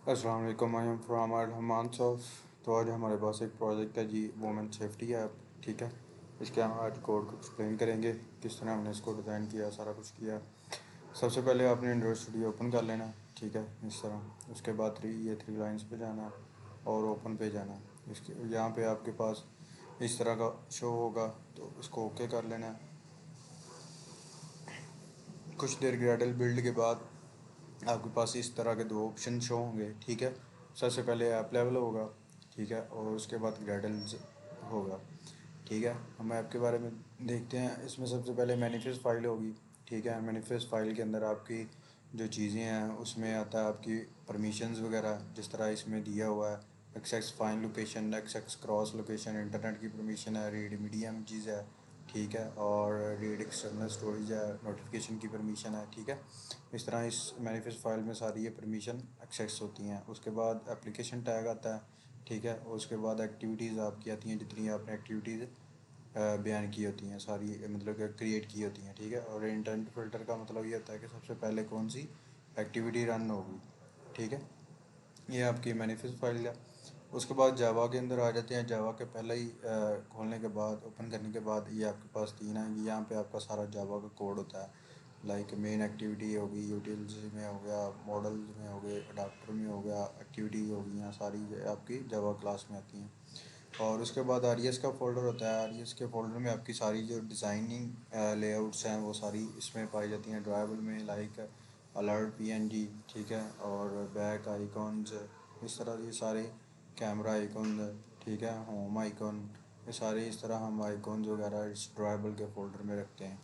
अस्सलाम वालेकुम, I am from Rahman सॉफ। तो आज हमारे पास एक प्रोजेक्ट है जी, वुमेन सेफ्टी ऐप। ठीक है, इसके हम आज कोड को एक्सप्लेन करेंगे किस तरह हमने इसको डिज़ाइन किया, सारा कुछ किया। सबसे पहले आपने एंड्रॉइड स्टूडियो ओपन कर लेना है। ठीक है, इस तरह। उसके बाद थ्री लाइंस पे जाना है और ओपन पे जाना है। इसके यहाँ पे आपके पास इस तरह का शो होगा, तो इसको ओके कर लेना है। कुछ देर ग्रेडल बिल्ड के बाद आपके पास इस तरह के दो ऑप्शन शो होंगे। ठीक है, सबसे पहले ऐप लेवल होगा। ठीक है, और उसके बाद ग्रेडल्स होगा। ठीक है, हम ऐप के बारे में देखते हैं। इसमें सबसे पहले मैनिफेस्ट फाइल होगी। ठीक है, मैनिफेस्ट फाइल के अंदर आपकी जो चीज़ें हैं उसमें आता है आपकी परमिशंस वगैरह, जिस तरह इसमें दिया हुआ है। Access fine location, access cross location, internet की परमिशन है, रीड मीडियम चीज़ है। ठीक है, और रीड एक्सटर्नल स्टोरेज है, नोटिफिकेशन की परमिशन है। ठीक है, इस तरह इस मैनिफेस्ट फाइल में सारी ये परमिशन एक्सेस होती हैं। उसके बाद एप्लीकेशन टैग आता है। ठीक है, और उसके बाद एक्टिविटीज़ आपकी आती हैं, जितनी आपने एक्टिविटीज़ बयान की होती हैं सारी, मतलब कि क्रिएट की होती हैं। ठीक है, और इंटेंट फ़िल्टर का मतलब ये होता है कि सबसे पहले कौन सी एक्टिविटी रन होगी। ठीक है, ये आपकी मैनिफेस्ट फाइल है। उसके बाद जावा के अंदर आ जाते हैं। जावा के पहले ही खोलने के बाद, ओपन करने के बाद, ये आपके पास तीन है। यहाँ पे आपका सारा जावा का कोड होता है। लाइक मेन एक्टिविटी होगी, यूटिल्स में हो गया, मॉडल्स में हो गए, अडाप्टर में हो गया, एक्टिविटी हो गई, यहाँ सारी आपकी जावा क्लास में आती हैं। और उसके बाद आर का फ़ोल्डर होता है। आर के फ़ोल्डर में आपकी सारी जो डिज़ाइनिंग लेआउट्स हैं वो सारी इसमें पाई जाती हैं, ड्राइबल में, लाइक अलर्ट पीएनजी। ठीक है, और बैक आइकॉन्स, इस तरह ये सारे, कैमरा आइकॉन। ठीक है, होम आइकॉन, ये सारे इस तरह हम आइकॉन्स वगैरह इस ड्राइबल के फ़ोल्डर में रखते हैं।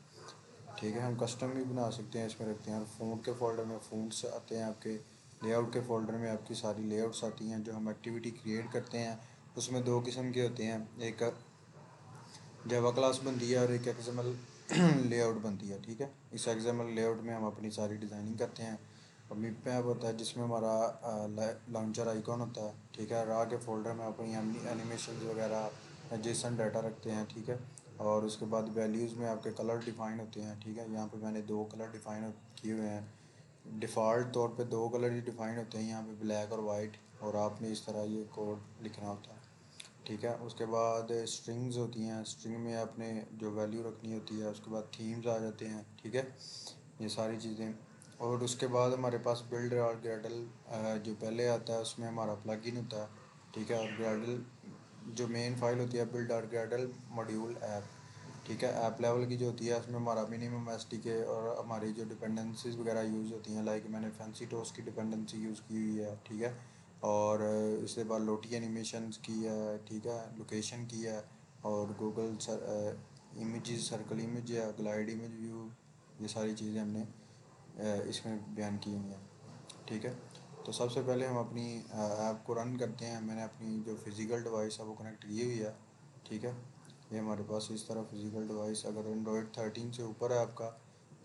ठीक है, हम कस्टम भी बना सकते हैं, इसमें रखते हैं। और फ़ॉन्ट के फ़ोल्डर में फ़ॉन्ट्स आते हैं आपके। लेआउट के फ़ोल्डर में आपकी सारी लेआउट्स आती हैं जो हम एक्टिविटी क्रिएट करते हैं। उसमें दो किस्म के होते हैं, एक जावा क्लास बनती है और एक एक्सएमएल लेआउट बनती है। ठीक है, इस एक्सएमएल लेआउट में हम अपनी सारी डिज़ाइनिंग करते हैं। और मिड पैप होता है जिसमें हमारा लॉन्चर आइकॉन होता है। ठीक है, रा के फोल्डर में अपनी एनिमेशन वगैरह, जेसन डाटा रखते हैं। ठीक है, और उसके बाद वैल्यूज़ में आपके कलर डिफ़ाइन होते हैं। ठीक है, यहाँ पे मैंने दो कलर डिफ़ाइन किए हुए हैं। डिफ़ॉल्ट तौर पे दो कलर ही डिफ़ाइन होते हैं यहाँ पे, ब्लैक और वाइट। और आपने इस तरह ये कोड लिखना होता है। ठीक है, उसके बाद स्ट्रिंग्स होती हैं। स्ट्रिंग में आपने जो वैल्यू रखनी होती है। उसके बाद थीम्स आ जाते हैं। ठीक है, ये सारी चीज़ें। और उसके बाद हमारे पास बिल्ड और ग्रेडल जो पहले आता है उसमें हमारा प्लगइन होता है। ठीक है, और ग्रेडल जो मेन फाइल होती है, बिल्ड और ग्रेडल मॉड्यूल ऐप। ठीक है, ऐप लेवल की जो होती है उसमें हमारा मिनिमम एस टी के और हमारी जो डिपेंडेंसीज वगैरह यूज़ होती हैं, लाइक मैंने फैंसी टोस्ट की डिपेंडेंसी यूज़ की हुई है। ठीक है, और इसके बाद लोटी एनिमेशंस की है। ठीक है, लोकेशन की है, और गूगल इमेजेस, सर्कल इमेज है, ग्लाइड इमेज व्यू, ये सारी चीज़ें हमने इसमें बयान की हुई हैं। ठीक है, तो सबसे पहले हम अपनी ऐप को रन करते हैं। मैंने अपनी जो फिज़िकल डिवाइस है वो कनेक्ट की हुई है। ठीक है, ये हमारे पास इस तरह फिज़िकल डिवाइस, अगर एंड्रॉयड 13 से ऊपर है आपका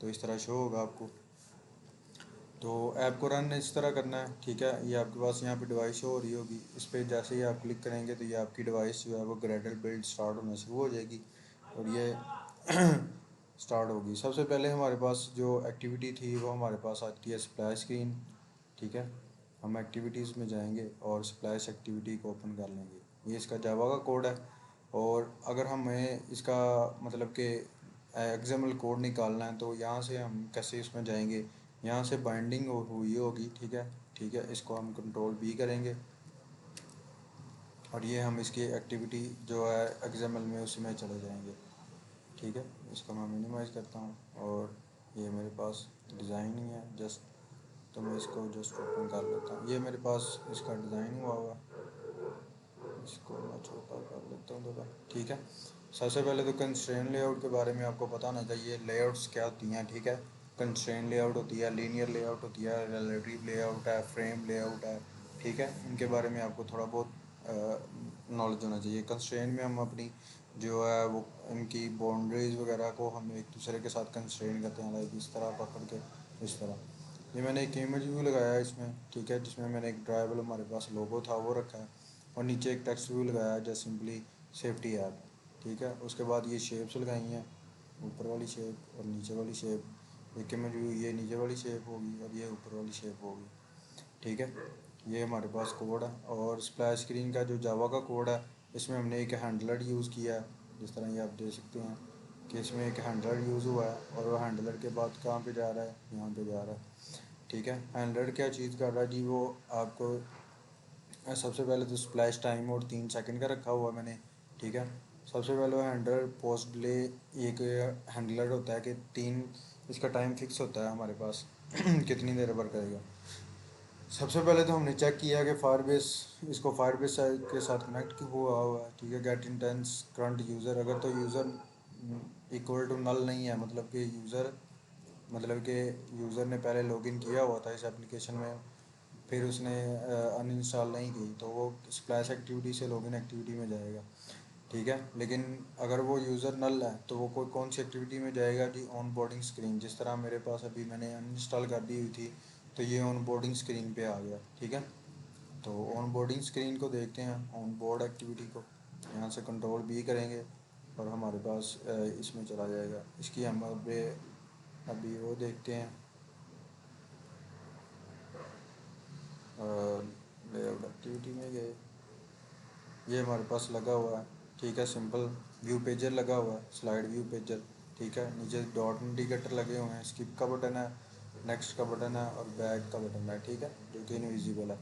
तो इस तरह शो होगा आपको। तो ऐप को रन इस तरह करना है। ठीक है, ये आपके पास यहाँ पे डिवाइस शो हो रही होगी। इस पर जैसे ही आप क्लिक करेंगे तो ये आपकी डिवाइस जो है वो ग्रेडल बिल्ड स्टार्ट होना शुरू हो जाएगी और ये स्टार्ट होगी। सबसे पहले हमारे पास जो एक्टिविटी थी वो हमारे पास आती है स्प्लैश स्क्रीन। ठीक है, हम एक्टिविटीज़ में जाएंगे और स्प्लैश एक्टिविटी को ओपन कर लेंगे। ये इसका जावा का कोड है। और अगर हमें इसका मतलब कि एक्सएमएल कोड निकालना है तो यहाँ से हम कैसे इसमें जाएंगे, यहाँ से बाइंडिंग हुई होगी। ठीक है, ठीक है, इसको हम कंट्रोल बी करेंगे और ये हम इसकी एक्टिविटी जो है एक्सएमएल में उसमें चले जाएंगे। ठीक है, इसको मैं मिनिमाइज़ करता हूँ और ये मेरे पास डिज़ाइन ही है जस्ट, तो मैं इसको जस्ट ओपन कर लेता हूँ। ये मेरे पास इसका डिज़ाइन हुआ हुआ, इसको मैं छोटा कर लेता हूँ थोड़ा। ठीक है, सबसे पहले तो कंस्ट्रेन लेआउट के बारे में आपको पता होना चाहिए। लेआउट्स क्या होती हैं। ठीक है, कंस्ट्रेन लेआउट होती है, लीनियर लेआउट होती है, रिलेटिव लेआउट है, फ्रेम लेआउट है। ठीक है, इनके बारे में आपको थोड़ा बहुत नॉलेज होना चाहिए। कंस्ट्रेन में हम अपनी जो है वो इनकी बाउंड्रीज वगैरह को हम एक दूसरे के साथ कंस्ट्रेन करते हैं, लाइक इस तरह पकड़ के, इस तरह। ये मैंने एक इमेज व्यू लगाया है इसमें। ठीक है, जिसमें मैंने एक ड्राइबल हमारे पास लोगो था वो रखा है और नीचे एक टेक्स्ट व्यू लगाया है जस्ट सिंपली सेफ्टी ऐप। ठीक है, उसके बाद ये शेप्स लगाई हैं, ऊपर वाली शेप और नीचे वाली शेप। एक इमेज व्यू, ये नीचे वाली शेप होगी और ये ऊपर वाली शेप होगी। ठीक है, ये हमारे पास कोड है। और स्प्लैश स्क्रीन का जो जावा का कोड है, इसमें हमने एक हैंडलर यूज़ किया है, जिस तरह ये आप देख सकते हैं कि इसमें एक हैंडलर यूज़ हुआ है, और वो हैंडलर के बाद कहाँ पे जा रहा है, यहाँ पे जा रहा है। ठीक है, हैंडलर क्या चीज़ कर रहा है जी, वो आपको सबसे पहले तो स्प्लैश टाइम और 3 सेकंड का रखा हुआ मैंने। ठीक है, सबसे पहले वो हैंडलर पोस्ट डिले, एक हैंडलर होता है कि 3, इसका टाइम फिक्स होता है हमारे पास कितनी देर पर करेगा। सबसे पहले तो हमने चेक किया कि फायरबेस, इसको फायरबेस के साथ कनेक्ट हुआ है। ठीक है, गेट इंटेंस करंट यूज़र, अगर तो यूज़र इक्वल टू नल नहीं है, मतलब कि यूज़र ने पहले लॉगिन किया हुआ था इस एप्लीकेशन में, फिर उसने अनइंस्टॉल नहीं की, तो वो स्प्लैश एक्टिविटी से लॉगिन एक्टिविटी में जाएगा। ठीक है, लेकिन अगर वो यूज़र नल है तो वो कोई कौन सी एक्टिविटी में जाएगा जी, ऑन बोर्डिंग स्क्रीन। जिस तरह मेरे पास अभी मैंने अनइंस्टॉल कर दी हुई थी, तो ये ऑन बोर्डिंग स्क्रीन पे आ गया। ठीक है, तो ऑन बोर्डिंग स्क्रीन को देखते हैं, ऑन बोर्ड एक्टिविटी को यहाँ से कंट्रोल भी करेंगे और हमारे पास इसमें चला जाएगा। इसकी हम अभी वो देखते हैं, लेआउट एक्टिविटी में गए, ये हमारे पास लगा हुआ है। ठीक है, सिंपल व्यू पेजर लगा हुआ है, स्लाइड व्यू पेजर। ठीक है, नीचे डॉट इंडिकेटर लगे हुए हैं, स्किप का बटन है, नेक्स्ट का बटन है और बैक का बटन है। ठीक है, जो कि इनविजिबल है।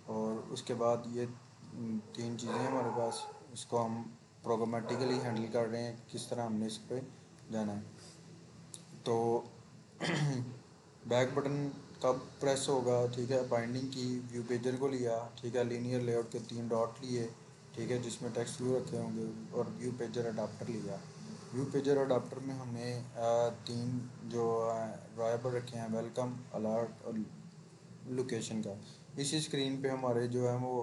और उसके बाद ये 3 चीज़ें हैं हमारे पास, इसको हम प्रोग्रामेटिकली हैंडल कर रहे हैं, किस तरह हमने इस पर जाना है। तो बैक बटन कब प्रेस होगा, ठीक है, बाइंडिंग की, व्यू पेजर को लिया, ठीक है, लीनियर लेआउट के 3 डॉट लिए, ठीक है, जिसमें टेक्स्ट व्यू रखे होंगे, और व्यू पेजर अडाप्टर लिया। व्यू पेजर अडाप्टर में हमने 3 जो वायबल रखे हैं, वेलकम, अलर्ट और लोकेशन का। इसी स्क्रीन पे हमारे जो है वो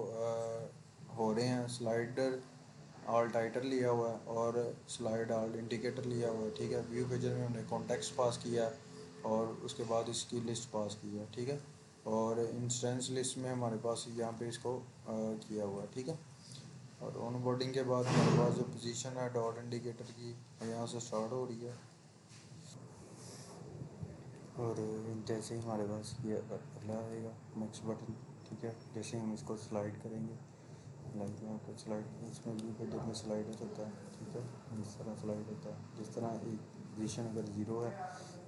हो रहे हैं, स्लाइडर ऑल टाइटर लिया हुआ है और स्लाइड ऑल इंडिकेटर लिया हुआ है। ठीक है, व्यू पेजर में हमने कॉन्टेक्स्ट पास किया और उसके बाद इसकी लिस्ट पास की है। ठीक है, और इंस्टेंस लिस्ट में हमारे पास यहाँ पे इसको किया हुआ है। ठीक है, और ऑन बोर्डिंग के बाद हमारे पास जो पोजीशन है डॉट इंडिकेटर की, यहाँ से स्टार्ट हो रही है। और जैसे ही हमारे पास ये अगला आएगा नेक्स्ट बटन। ठीक है, जैसे हम इसको स्लाइड करेंगे, लाइक में आपको स्लाइड, इसमें भी पेजर में स्लाइडर होता है। ठीक है, इस तरह स्लाइड होता है, जिस तरह एक पोजीशन अगर ज़ीरो है,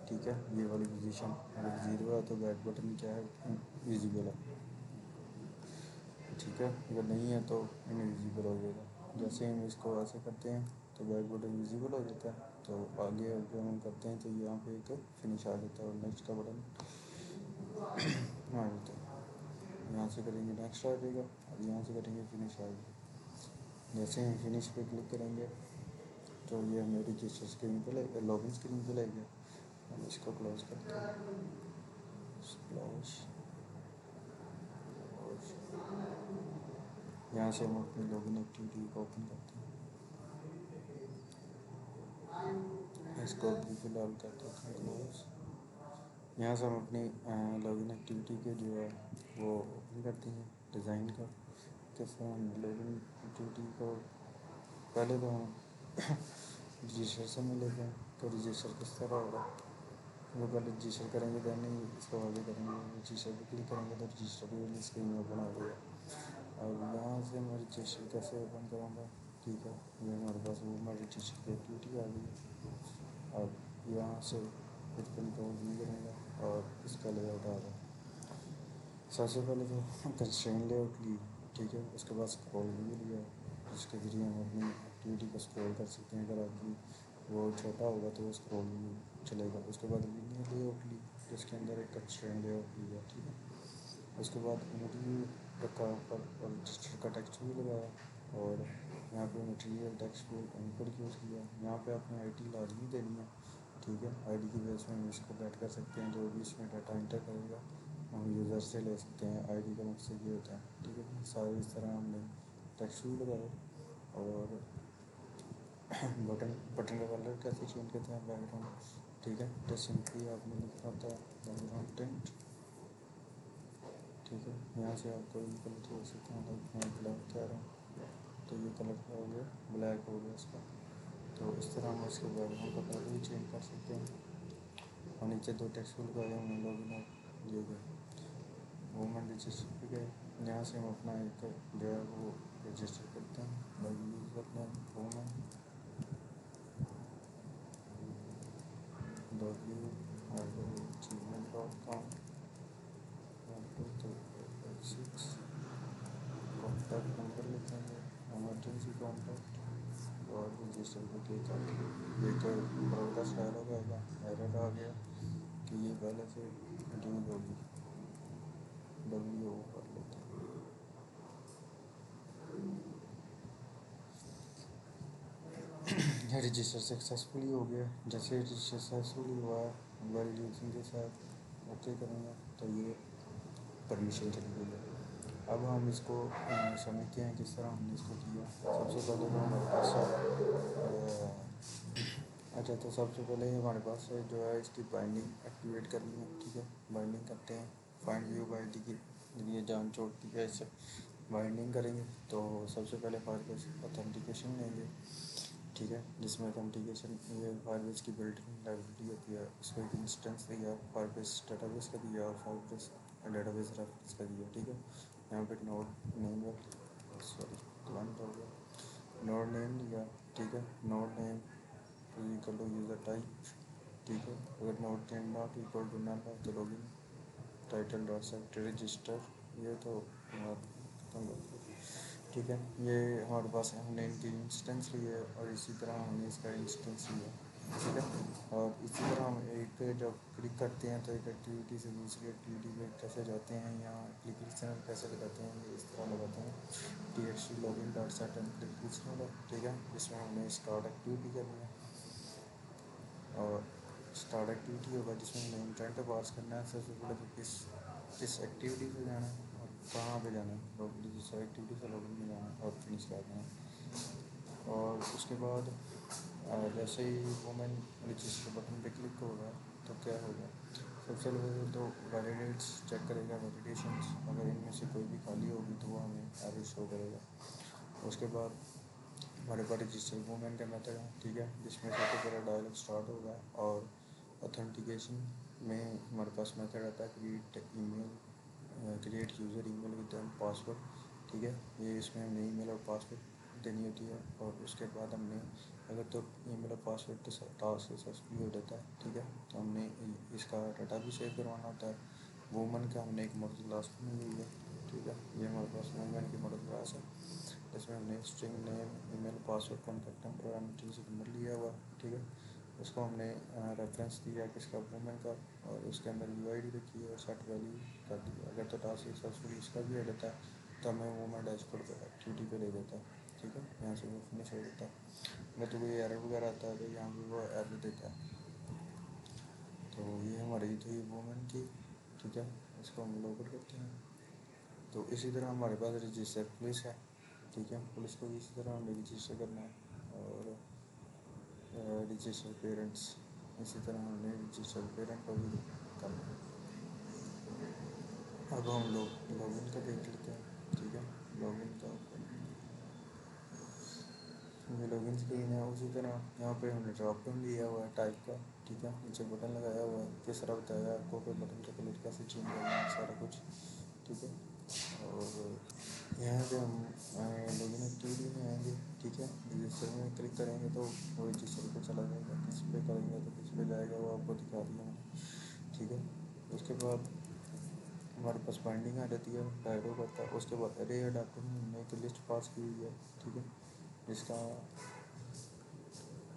ठीक है, ये वाली पोजीशन अगर ज़ीरो है तो बैक बटन क्या है, विजिबल है। ठीक है, अगर नहीं है तो इनविजिबल हो जाएगा। जैसे हम इसको ऐसे करते हैं तो बैक बटन विजिबल हो जाता है, तो आगे अगर हम करते हैं तो यहाँ पे एक फिनिश आ जाता है और नेक्स्ट का बटन आ जाता है। यहाँ से करेंगे नेक्स्ट आ जाएगा, और यहाँ से करेंगे फिनिश आ जाएगा। जैसे हम फिनिश पे क्लिक करेंगे तो ये हमें रजिस्टर स्क्रीन पे ले, लॉगिन स्क्रीन पे ले गया। हम इसको क्लोज करते हैं, क्लोज, और यहाँ से हम अपनी लॉगिन एक्टिविटी को ओपन करते हैं। इसको भी फिलहाल कर देते हैं क्लोज। यहाँ से हम अपनी लॉगिन एक्टिविटी के जो है वो ओपन करते हैं, डिज़ाइन का। किस तरह हम लॉगिन एक्टिविटी को, पहले तो हम रजिस्टर से मिलेंगे, तो रजिस्टर किस तरह होगा, वो पहले रजिस्टर करेंगे, देन ही इसको आगे करेंगे। रजिस्टर पर क्लिक करेंगे तो रजिस्टर की वाली स्क्रीन ओपन हो जाएगा। अब यहाँ से मैं रजिस्टर कैसे ओपन करूँगा, ठीक है, ये हमारे पास वो मैं रजिस्टर की एक्टिविटी आ गई है। अब यहाँ से फिर कंट्रोल भी करेंगे और इसका लेआउट आ रहा है। सबसे पहले तो कंस्ट्रेंट लेआउट ली, ठीक है, उसके बाद स्क्रॉल व्यू लिया, जिसके ज़रिए हम अपनी एक्टिविटी को स्क्रॉल कर सकते हैं। अगर आपकी वो छोटा होगा तो वो स्क्रॉल व्यू चलेगा। उसके बाद लीनियर लेआउट ली, जिसके अंदर एक कंस्ट्रेंट लेआउट लिया। ठीक है, उसके बाद मटेरियल रखा ऊपर और रजिस्टर का टेक्स्ट भी लगाया, और यहाँ पे मटेरियल टेक्स्ट को इनपुट यूज़ किया। यहाँ पे आपने आईडी लाजमी देनी है। ठीक है, आईडी की बेस में हम इसको गेट कर सकते हैं, जो भी इसमें डाटा इंटर करेगा हम यूज़र से ले सकते हैं। आईडी का मकसद ये होता है। ठीक है, सारे इस तरह हमने टेक्स्ट भी लगाए। और बटन का कलर कैसे चेंज करते हैं, बैकग्राउंड, ठीक है, तो सिंपली आपने लिखना होता है बैकग्राउंड टेंट। ठीक है, यहाँ से आप कोई भी कलर छोड़ सकते हैं, लाइक मैं ब्लैक कह रहा हूँ तो ये कलर क्या हो गया, ब्लैक हो गया इसका। तो इस तरह हम इसके बैकग्राउंड का कलर भी चेंज कर सकते हैं। और नीचे 2 टेक्स्ट लगाए हमने, लॉगिन और ये गए वूमेन ठीक है। यहाँ से हम अपना एक जो है वो रजिस्टर करते हैं by user name women www@gmail.com 123456 contact number लिखेंगे एमरजेंसी कॉन्टैक्ट और रजिस्टर पे क्लिक करके एक ब्रॉडकास्ट डायलॉग आएगा, एरर आ गया कि ये पहले से ड्यूज होगी, डब्ल्यू कर लेते हैं। रजिस्टर सक्सेसफुली हो गया। जैसे रजिस्टर सक्सेसफुली हुआ है वैलिडेशन के साथ ओके करेंगे तो ये परमिशन चली गई है। अब हम इसको समझते हैं किस तरह हमने इसको किया। सबसे पहले तो हमारे पास अच्छा, तो सबसे पहले हमारे पास जो है इसकी बाइंडिंग एक्टिवेट करनी है। ठीक है, बाइंडिंग करते हैं। फाइंड व्यू बाइंडिंग की ये जान छोड़ती है, इससे बाइंडिंग करेंगे तो सबसे पहले फायरबेस ऑथेंटिकेशन लेंगे। ठीक है, जिसमें ऑथेंटिकेशन ये फायरबेस की बिल्ट-इन लाइब्रेरी होती है, उसको एक इंस्टेंस दिया, फायरबेस डेटाबेस का दिया और फायरबेस डेटाबेस रेफरेंस का दिया। ठीक है, यहाँ पे नोड नेम सॉरी क्लाइंट हो गया, नोड नेम दिया। ठीक है, node name equal to user type. ठीक है, अगर node name not equal to null है तो login title dot set register, ये तो खत्म कर दिया। ठीक है, ये हमारे पास है, हमने इनकी इंस्टेंस ली है और इसी तरह हमने इसका इंस्टेंस लिया। ठीक है, और इसी तरह हम एक पे जब क्लिक करते हैं तो एक एक्टिविटी से दूसरी एक्टिविटी पे कैसे जाते हैं या एप्लीकेशन कैसे लगाते हैं, ये इस तरह लगाते हैं। TXT login dot set application है। ठीक है, जिसमें हमने स्टार्ट एक्टिविटी करनी है और स्टार्ट एक्टिविटी होगा जिसमें हमने इंटेंट पास करना है। सबसे पहले तो किस एक्टिविटी से जाना है और कहाँ पे जाना है, लॉगिन जिस एक्टिविटी से लॉगिन में जाना है और फिनिश करना है। और उसके बाद जैसे ही वूमेन रजिस्टर बटन पे क्लिक होगा तो क्या होगा, सबसे पहले तो वैलिडेट्स चेक करेगा, वैलिडेशंस अगर इनमें से कोई भी खाली होगी तो वो हमें एरर शो करेगा। उसके बाद हमारे पास रजिस्टर वूमेन का मेथड है। ठीक है, जिसमें सबसे पहले डायलॉग स्टार्ट होगा और ऑथेंटिकेशन में हमारे पास मेथड आता है create user email with password. ठीक है, ये इसमें हमने ईमेल और पासवर्ड देनी होती है और उसके बाद हमने अगर तो ईमेल और पासवर्ड के साथ टास्क सक्सेसफुली हो जाता है। ठीक है, तो हमने इसका डाटा भी सेव करवाना होता है। वूमन का हमने एक मॉडल क्लास बनी हुई है। ठीक है, ये हमारे पास वूमन की मॉडल क्लास है जिसमें हमने string name email password contact number और एमरजेंसी नंबर लिया हुआ। ठीक है, उसको हमने रेफरेंस दिया किसका, वूमेन का, और उसके अंदर UID रखी है और सेट वैल्यू कर दी। अगर तो टास्क सक्सेसफुली इसका भी हो जाता है तो हमें वूमेन डैशबोर्ड पर एक्टिविटी पे ले जाता है। ठीक है, यहाँ से वो फिनिश हो जाता है। अगर तो कोई एरर वगैरह आता है तो यहाँ पे वो एरर देता है। तो ये हमारी थी वूमेन की। ठीक है, इसको हम लॉगआउट करते हैं। तो इसी तरह हमारे पास रजिस्टर पुलिस है। ठीक है, पुलिस को भी इसी तरह हमें रजिस्टर करना है और रजिस्टर पेरेंट्स इसी तरह हमने रजिस्टर पेरेंट को भी करना है। अब हम लोग लॉगिन का देख लेते हैं। ठीक है, लॉगिन का ये लॉगिन स्क्रीन है। उसी तरह यहाँ पे हमने ड्रॉप डाउन दिया हुआ है टाइप का। ठीक है, नीचे बटन लगाया हुआ है, किस तरह बताया आपको कि बटन का कलर कैसे चेंज करना है, सारा कुछ। ठीक है, और यहाँ पे हम लॉगिन एक्टिविटी में आएंगे। ठीक है, रजिस्टर में क्लिक करेंगे तो वो रजिस्टर पे चला जाएगा, किस पे करेंगे तो किस पे जाएगा वो आपको दिखा दिया मैंने। ठीक है, उसके बाद हमारे पास बाइंडिंग आ जाती है, डायलॉग आता है। उसके बाद अरे अडाप्टर में हमने एक लिस्ट पास की हुई है। ठीक है, जिसका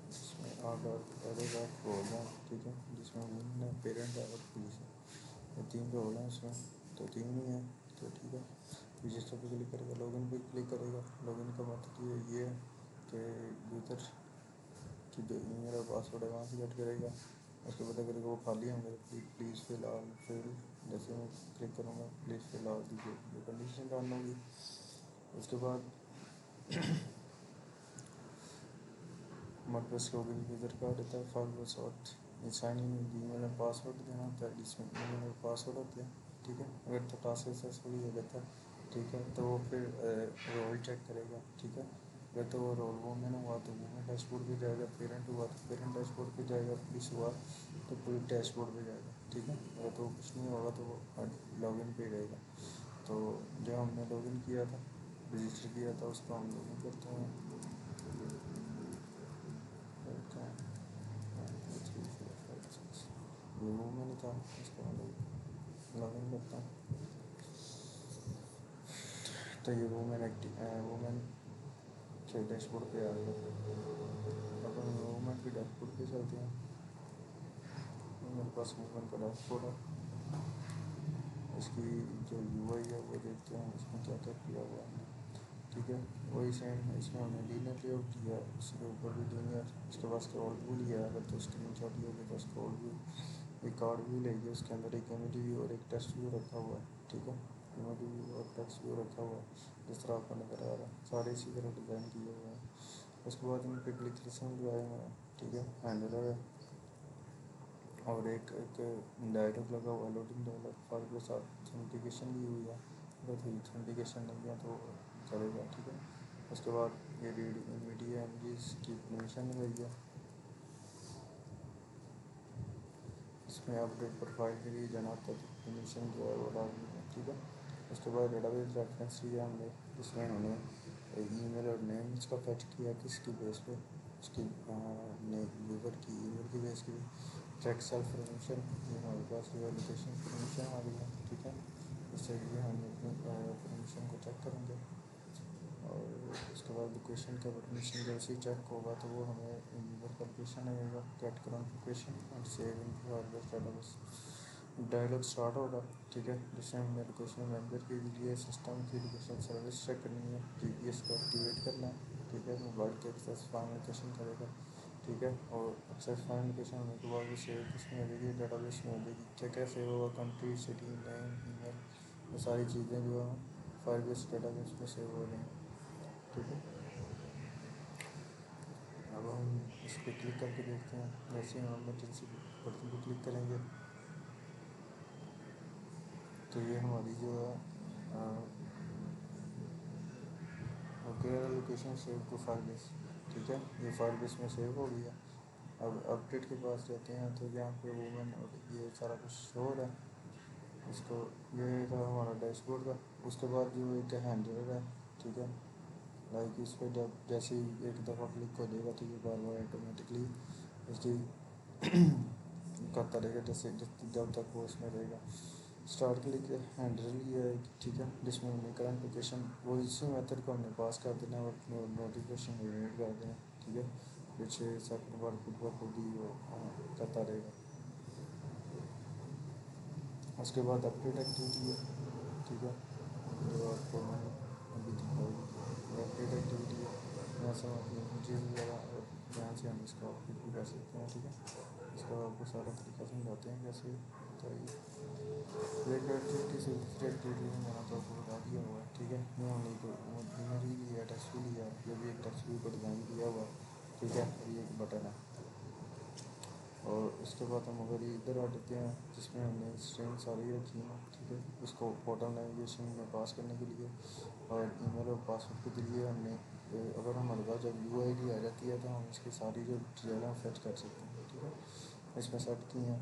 जिसमें अरे डॉट रोल है। ठीक है, जिसमें वुमेन है, पेरेंट है और पुलिस है, ये 3 रोल हैं उसमें, तो 3 ही है। तो ठीक है, रजिस्टर पे क्लिक करेगा, लॉगिन पे क्लिक करेगा। लॉगिन का मतलब ये है कि यूज़र की जो ईमेल और पासवर्ड है वहाँ से गेट करेगा। उसके बाद अगर वो खाली होंगे तो प्लीज़ फिल ऑल फील्ड, जैसे मैं क्लिक करूँगा प्लीज़ फिल ऑल दी जो कंडीशन डालना होगी। उसके बाद हमारे पास लॉगिन यूज़र का रहता है, पासवर्ड ये साइन इन ईमेल और पासवर्ड देना होता है, जिसमें ईमेल और पासवर्ड होते हैं। ठीक है, अगर तो टास्क सक्सेसफुली हो जाता है। ठीक है, तो वो फिर रोल चेक करेगा। ठीक है, अगर तो वो रोल वूमेन हुआ तो वूमेन डैशबोर्ड पे जाएगा, पेरेंट हुआ तो पेरेंट डैशबोर्ड पे जाएगा, पुलिस हुआ तो पुलिस डैशबोर्ड पे जाएगा। ठीक है, अगर तो कुछ नहीं होगा तो वो लॉगिन पे रहेगा। तो जो हमने लॉगिन किया था, रजिस्टर किया था, उसको हम लॉगिन करते हैं। ये वो मैंने था, इसको हम लॉगिन करते हैं। तो ये वूमेन के डैशबोर्ड पे आ गया। अब हम वूमेन के डैशबोर्ड पे चलते हैं। मेरे पास वूमेन का डैशबोर्ड है। इसकी जो यूआई है वो देखते हैं, इसमें क्या क्या किया हुआ है। ठीक है, वही सेम है, इसमें हमने लीनियर लेआउट दिया है, इसके ऊपर भी लीनियर, उसके बाद स्क्रॉल व्यू लिया है। अगर तो स्क्रीन शॉट लियोगे तो स्क्रॉल व्यू, एक कार्ड व्यू लेंगे, उसके अंदर एक इमेज व्यू और एक टेक्स्ट व्यू रखा हुआ है। ठीक है, इमेज व्यू और टेक्स्ट व्यू रखा हुआ है, जिस तरह आपको नज़र आ रहा है, सारे इसी तरह डिज़ाइन किए हुए हैं। उसके बाद इन पे क्लिक लिसन लगाए हुए हैं। ठीक है, हैंडलर है और एक डायलॉग लगा हुआ है, लोडिंग डायलॉग, फाइल के साथ ऑथेंटिकेशन दी हुई है। अगर ऑथेंटिकेशन नहीं है तो चलेगा। ठीक है, उसके बाद ये रीड मीडिया एमजीज की परमिशन लगाई है। इसमें अपडेट प्रोफाइल के लिए जाना होता है तो परमिशन जो है वो लाजमी है। ठीक है, उसके बाद डेटाबेस रेफरेंस लिया हमने, जिसमें हमने ईमेल और नेम इसका फैच किया, किसकी बेस पे, उसकी यूज़र की ईमेल की बेस की। ट्रैक सेल्फ परमिशन, ये हमारे पास लोकेशन परमिशन आ गई है। ठीक है, इससे ये हम अपनी परमिशन को चेक करेंगे। और उसके बाद लोकेशन का परमिशन जैसे ही चेक होगा तो वो हमें यूज़र का लोकेशन आएगा, get current location and save in Firebase database. Dialog start होगा। ठीक है, जिसमें हमने लोकेशन मेंबर के लिए सिस्टम की लोकेशन सर्विस चेक करनी है, जीपीएस को एक्टिवेट करना है। ठीक है, मोबाइल के एक्सेस फाइंड लोकेशन करेगा। ठीक है, और एक्सेस फाइंड लोकेशन होने के बाद वो सेव किसमें हो जाएगी, डेटाबेस में हो जाएगी। क्या क्या सेव होगा, कंट्री, सिटी, नेम, ईमेल, ये सारी चीज़ें जो हैं फायरबेस डेटाबेस में सेव हो जाएंगी। ठीक है, अब हम इस पर क्लिक करके देखते हैं। जैसे ही हम इमरजेंसी बटन पर क्लिक करेंगे तो ये हमारी जो है वगैरह लोकेशन सेव टू फायरबेस। ठीक है, ये फायरबेस में सेव हो गया। अब अपडेट के पास जाते हैं तो यहाँ पे वूमेन और ये सारा कुछ शो हो रहा है। इसको, ये था हमारा डैशबोर्ड का। उसके बाद जो एक हैंडलर है। ठीक है, लाइक इस पर जब जैसे ही एक दफ़ा क्लिक हो जाएगा तो ये बार बार ऑटोमेटिकली इसकी करता रहेगा, जैसे जब तक वो इसमें रहेगा। स्टार्ट क्लिक हैंडल ये है। ठीक है, जिसमें हमने करंट लोकेशन वो इसी मेथड को हमने पास कर देना और नोटिफिकेशन जनरेट कर देना। ठीक है, पीछे सेकंड बार खुद ही वो करता रहेगा। उसके बाद अपडेट एक्टिविटी है। ठीक है, जो आपको मैंने अभी दिखाई, वो अपडेट एक्टिविटी है। यहाँ से हम अपनी इमेजेस वगैरह और यहाँ से हम इसको अपडेट भी कर सकते हैं। ठीक है, इसका आपको सारा तरीका समझाते हैं कैसे होता है ये। एक एक्टिविटी से दूसरी एक्टिविटी में जाना तो आपको बता दिया हुआ है। ठीक है, ये हमने एक इमेज भी लिया, टेक्स्ट भी लिया, ये भी एक टेक्स्ट भी को डिज़ाइन किया हुआ है। ठीक है, और ये एक बटन है। और उसके बाद हम अगर इधर आ जाते हैं जिसमें हमने स्ट्रिंग सारी रखी है। ठीक है, इसको पोर्टल नेविगेशन में पास करने के लिए और ईमेल और पासवर्ड के लिए हमने अगर हमारे पास जब यूआईडी आ जाती है तो हम इसकी सारी जो डिटेल है फेच कर सकते हैं। ठीक है, इसमें सेट की हैं।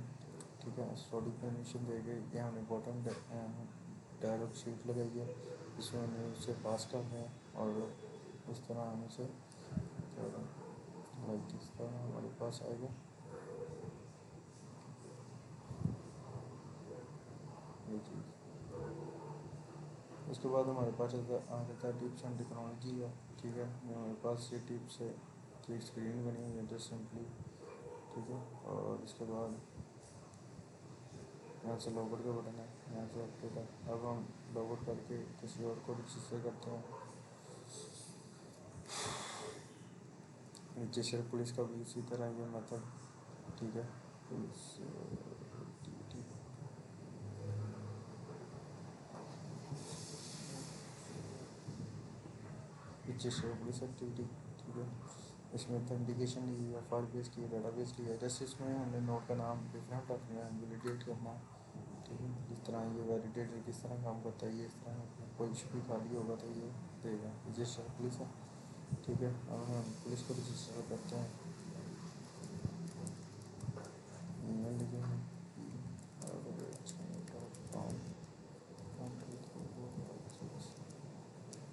ठीक है, स्टडी परमिशन दे के ये हमने बॉटम डायलॉग शीट लगाई है, इसमें हमें उसे पास करना है। और इस तरह हम उसे लाइक इस तरह हमारे पास आएगा ये चीज़। उसके बाद हमारे पास आ जाता है टिप्स एंड टेक्नोलॉजी है। ठीक है, हमारे पास ये टिप्स है कि स्क्रीन बनी हुई है जस्ट सिंपली। ठीक है, और इसके बाद यहाँ से लॉगआउट का बटन है, यहाँ से अपडेट है। अब हम लॉगआउट करके किसी और को रजिस्टर करते हैं। नीचे से पुलिस का भी इसी तरह ये मेथड। ठीक है, पुलिस एक्टिविटी, नीचे से पुलिस एक्टिविटी। ठीक है, इसमें ऑथेंटिकेशन ली है, फाइल बेस की, डेटाबेस ली है। जैसे इसमें हमने नोट का नाम डिफरेंट रखना है, वैलिडेट करना है। ठीक है, जिस तरह ये वैलिडेटर किस तरह काम करता है, ये इस तरह कोई भी खाली होगा तो ये देगा। रजिस्टर पुलिस है। ठीक है, अब हम पुलिस को रजिस्टर करते हैं। ईमेल लिखेंगे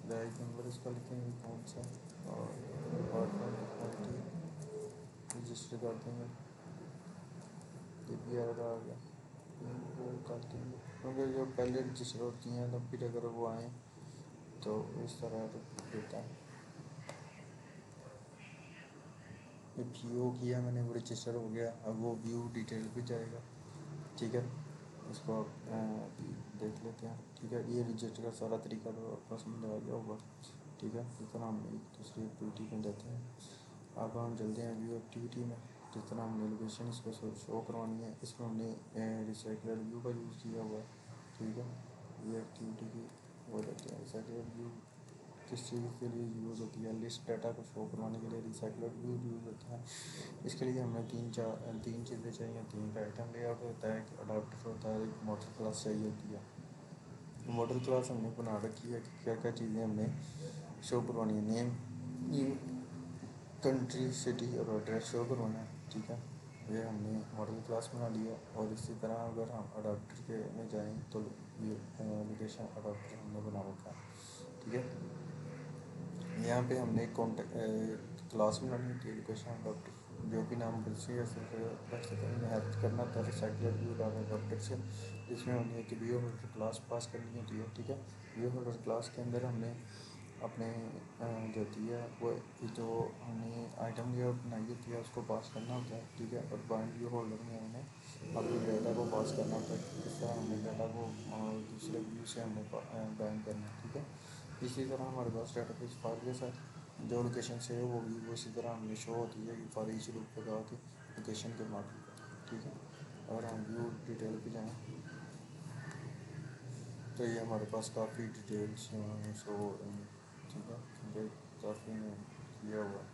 डायरेक्ट नंबर इसका लिखेंगे कौन सा, और डिपार्टमेंट क्वालिटी रजिस्टर कर देंगे। ये भी एरर आ गया, वो कर देंगे क्योंकि जो पहले रजिस्टर होती हैं तो फिर अगर वो आएँ तो इस तरह देता है। ये व्यू किया मैंने, वो रजिस्टर हो गया, अब वो व्यू डिटेल भी जाएगा। ठीक है, इसको आप देख लेते हैं। ठीक है, ये रजिस्टर का सारा तरीका तो आपको समझ आ गया होगा। ठीक है, इस तरह हम एक दूसरी एक्टिविटी में जाते हैं। अब हम चलते हैं व्यू एक्टिविटी में। जिस तरह हमने लोकेशन इसको शो करवानी है, इसमें हमने रिसाइकलर व्यू का यूज़ किया हुआ है। ठीक है, ये एक्टिविटी की वो देते हैं। रिसाइकलर व्यू किस चीज़ के लिए यूज़ होती है? लिस्ट डाटा को शो करवाने के लिए रिसाइकलर व्यू यूज़ होता है। इसके लिए हमें तीन चीज़ें चाहिए। तीन का आइटम लेआउट होता है, एक अडाप्टर होता है, एक मॉडल क्लास चाहिए होती है। मॉडल क्लास हमने बना रखी है कि क्या क्या चीज़ें हमने शो करवानी है। नेम, कंट्री, सिटी और एड्रेस शो करवाना है। ठीक है, ये हमने मॉडल क्लास बना लिया। और इसी तरह अगर हम अडाप्टर के में जाएँ तो ये लोकेशन अडाप्टर हमने बना रखा है। ठीक है, यहाँ पे हमने क्लास बनानी होती है लोकेशन अडाप्टर, जो भी नाम बच्चे या रख सकते हैं। हमें हेल्प करना होता है रिसाइकलर व्यू डाटा अडाप्टर से, जिसमें हमने एक व्यू होल्डर क्लास पास करनी होती है। ठीक है, व्यू होल्डर क्लास के अंदर हमने अपने जो होती है वो जो हमने आइटम लेआउट बनाई होती है उसको पास करना होता है। ठीक है, और बाइंड व्यू होल्डर में हमने अपने डाटा को पास करना होता है। इस तरह हमने डाटा को दूसरे व्यू से हमने बाइंड करना है। ठीक है, इसी तरह हमारे पास डाटाबेस फाइल के साथ जो लोकेशन सेव होगी वो इसी तरह हमें शो होती है कि फॉर ईच लूप लगा के लोकेशन के मॉडल पर। ठीक है, और हम व्यू डिटेल पे जाएँ तो ये हमारे पास काफ़ी डिटेल्स शो हो रही हैं। ठीक है, क्योंकि काफ़ी किया हुआ है।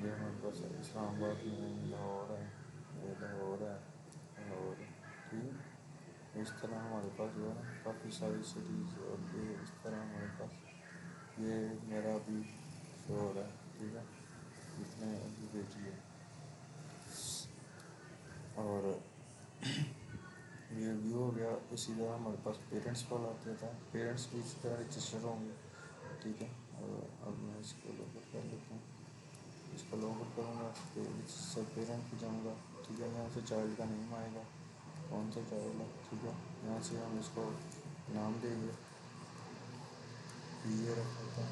ये हमारे पास इस्लामाबाद में, लाहौर है, ये लाहौर है, लाहौर है। ठीक है, इस तरह हमारे पास जो है ना काफ़ी सारी सिटीज़, और ये इस तरह हमारे पास ये मेरा भी शो हो रहा है। ठीक है, इतने अभी भेजिए। और ये व्यू हो गया। इसी तरह हमारे पास पेरेंट्स वाला आता था, पेरेंट्स भी इसी तरह रजिस्टर होंगे। ठीक है, और अब मैं इसको लॉगर कर लेता हूँ। इसको लॉगर करूँगा तो इससे पेरेंट पे जाऊँगा। ठीक है, यहाँ से चाइल्ड का नेम आएगा, कौन सा चाइल्ड है। ठीक है, यहाँ से हम इसको नाम देंगे, ये रख लेते हैं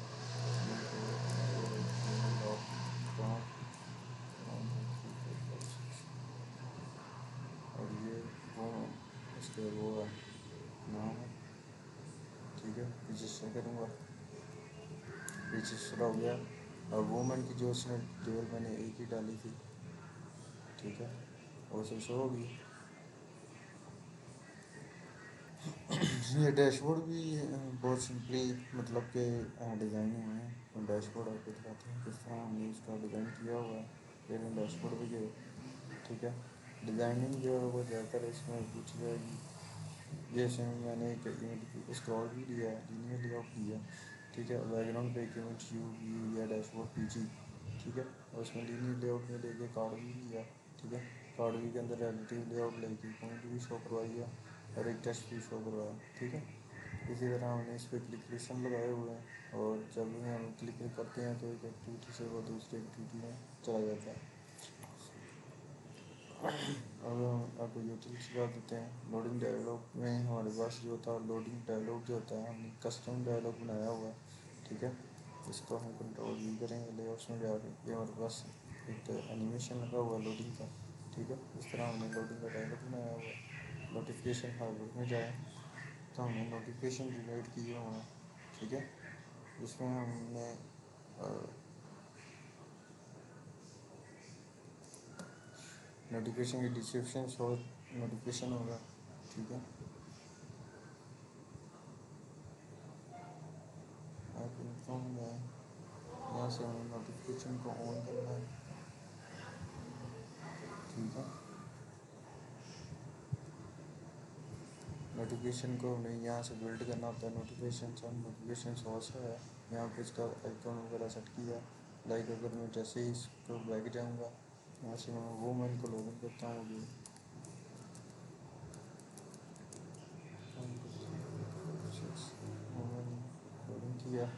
और ये वो इसके वो है नाम है। ठीक है, रजिस्टर करूँगा, रजिस्टर हो गया। और वूमेन की जो उसने डिटेल मैंने एक ही डाली थी। ठीक है, वो सब शो होगी। ये डैशबोर्ड भी बहुत सिंपली मतलब के डिज़ाइन हुए हैं। तो डैशबोर्ड आपको दिखाते हैं किस तरह हमने इसका डिज़ाइन किया हुआ है। फिर हम डैशबोर्ड भी गए। ठीक है, डिज़ाइनिंग जो है वो ज़्यादातर इसमें पूछी जाएगी। जैसे मैंने एक इमेज स्क्रॉल भी दिया है, लीनियर लेआउट दिया है। ठीक है, बैकग्राउंड पे एक इमेज यू व्यू या डैशबोर्ड पीजी। ठीक है, और उसमें लीनियर लेआउट में लेके कार्ड भी लिया। ठीक है, कार्ड भी के अंदर रिलेटिव लेआउट लेके पॉइंट भी शो करवाई है और एक टेक्स्ट भी शो करवाया। ठीक है, इसी तरह हमने इस पर क्लिकेशन लगाए हुए हैं, और जब भी हम क्लिक करते हैं तो एक एक्टिविटी से वो दूसरी एक्टिविटी में चला जाता है। अब हम आपको यूटिल्स लगा देते हैं। लोडिंग डायलॉग में हमारे पास जो था, लोडिंग डायलॉग जो होता है हमने कस्टम डायलॉग बनाया हुआ है। ठीक है, इसको हम कंट्रोल भी करेंगे लेआउट्स में जाके। ये हमारे पास एक एनिमेशन लगा हुआ है लोडिंग का। ठीक है, इस तरह हमने लोडिंग का डायलॉग बनाया हुआ है। नोटिफिकेशन हार्डवेयर में जाए तो हमने नोटिफिकेशन जनरेट किए हुए हैं। ठीक है, इसमें हमने नोटिफिकेशन की डिस्क्रिप्शन शो नोटिफिकेशन होगा। ठीक है, आप इन्फॉर्म में यहाँ से हमें नोटिफिकेशन को ऑन करना है। ठीक है, नोटिफिकेशन को हमें यहाँ से बिल्ड करना होता है। नोटिफिकेशन सोर्स है, यहाँ पे इसका आइकॉन वगैरह सेट किया। लाइक अगर मैं जैसे ही इसको बैक जाऊँगा, यहाँ से मैं वूमेन को लॉगिन करता हूँ। अभी ठीक है।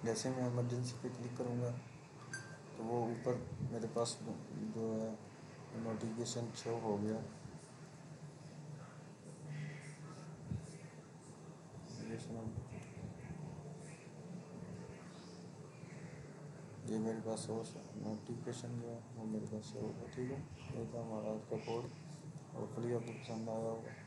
जैसे मैं इमरजेंसी पे क्लिक करूँगा तो वो ऊपर मेरे पास जो है नोटिफिकेशन शो हो गया। ये मेरे पास नोटिफिकेशन जो है वो मेरे पास शो होगा। ठीक है, ये था हमारा आज का कोड। होपफुली आपको पसंद आया होगा।